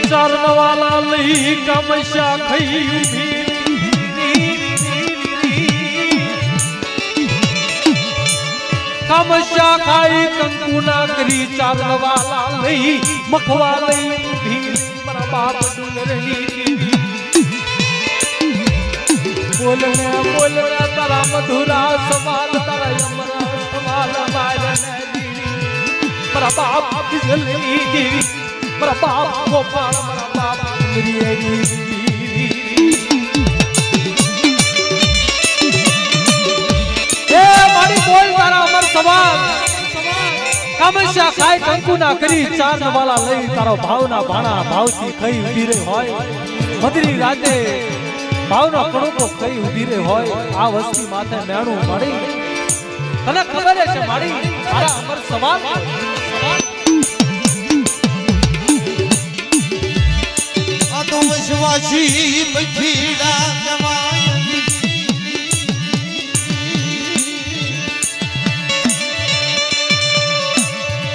चरण वाला लई कमशा खई कमशा खाई कंकुना करी चरण वाला लई मखवा लई भीड़ पर बाप डुलरनी बोलने तारा मधुरा सवाल तारा यमरा सवाल मारने मेरा बाप बिजली देवी मेरा बाप गोपाल मेरा बाप मेरी ए मारी बोल तारा अमर सवाल कमशा खाए कंकु ना करी चारण वाला लई तारो भावना भाणा भावती खई उभी रे होय मधुरी राते भावना कणको खई उभी रे होय आ वस्ती माथे मेणू माड़ी तने खबर है माड़ी तारा अमर सवाल तो विश्वासी बखीड़ा गवाई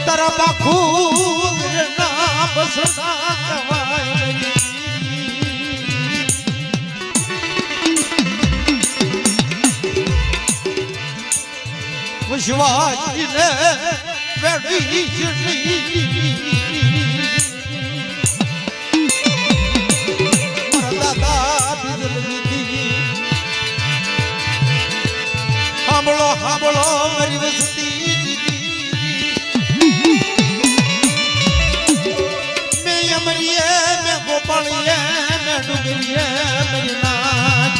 तेरा बखूद ना बसना गवाई विश्वासी ने बड़ी जुड़ी हाबलो मेरी वस्ती मैं अमरिए मैं गोपालिए मैं डुगरिए मेरी नाच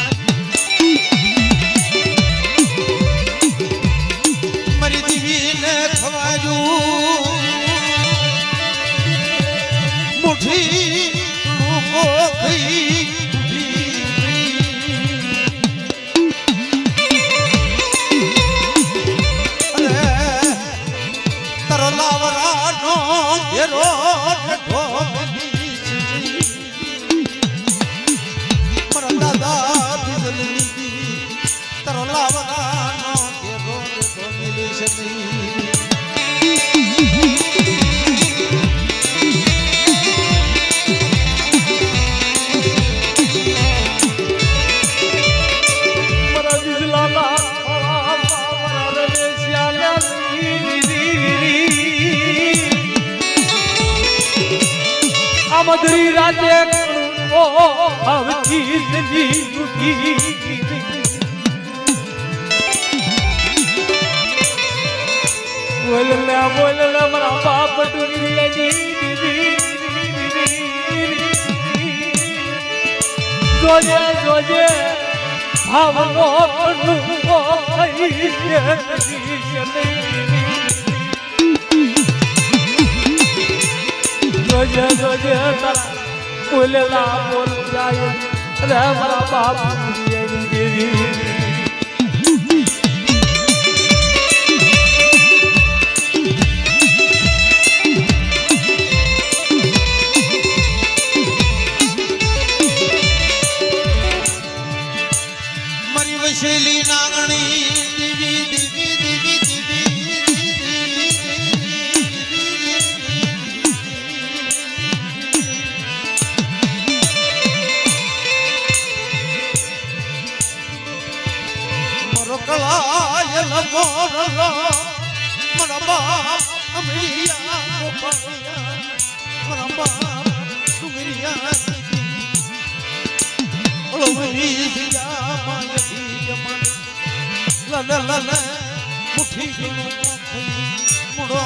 मेरी दीवी ने खवाजू मुठी को खई मधुरी राते ओ अवती जिंदगी बोलना मेरा बाप डुगरिया जी जोजे जोजे भावनो कनु ओ खई जोजे जोजे तारा बोलला बोल जाए रे मेरा बाप देवी मरी वशेली नागणी देवी देवी देवी कलायल मोरला मेरा बाप अमरिया गोपालिया मेरा बाप सुमरिया लो मेरी दिया मायी जमन ला ला ला ला मुठी गुनु मुड़ो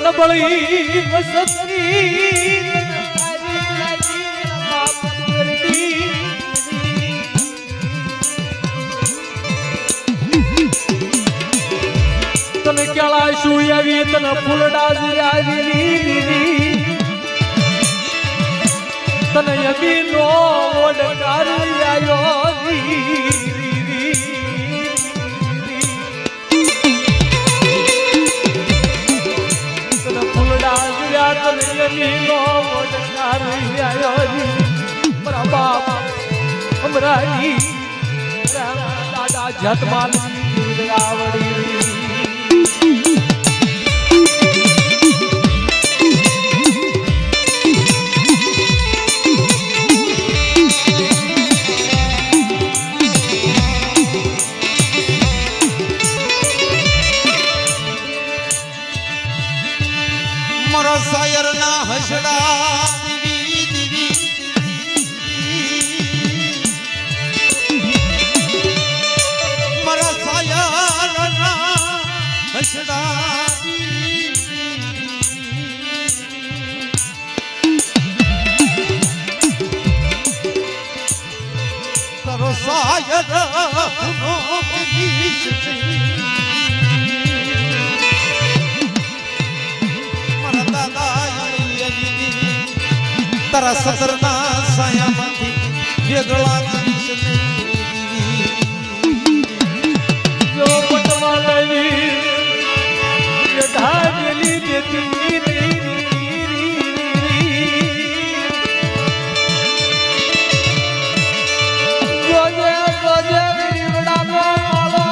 नबड़ी वसती तन क्याला शुयावी तन फुलडा जिरावी तन यमी नो वडकारी आयो રાની દાદા જતમાલની આવડી મારા શાયર ના હસડા દીવી દીવી મારા શાયર ના હસડા તારો શાયર નો બીજ તારા સતરના સાયામાંથી વેગળા કરીશ જો પટવા લાવી એ ઢાગલી દેતી જોજે જોજે રીવડાનો માળો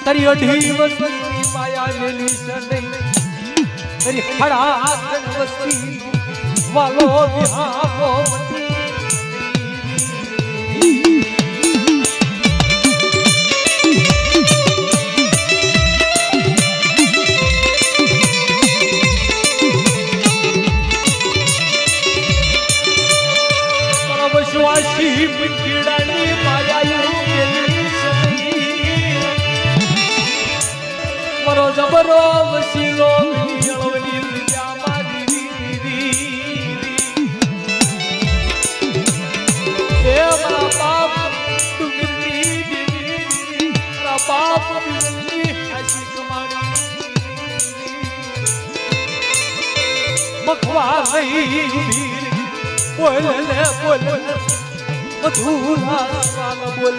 તારી અઢી વસ્તી માયા લેલી સનઈ તારી હડા વસ્તી વાલો વિહારો વિશ્વાસી પીડાની માયાયું મેલી સની મારો જબરો વસીલો મેળવની વિદ્યા મારી એ મારા બાપ તુમની દીદી મારા બાપ દીદી હસી કમાણી મખવા રહી ઉભી બોલ મધુરા બોલ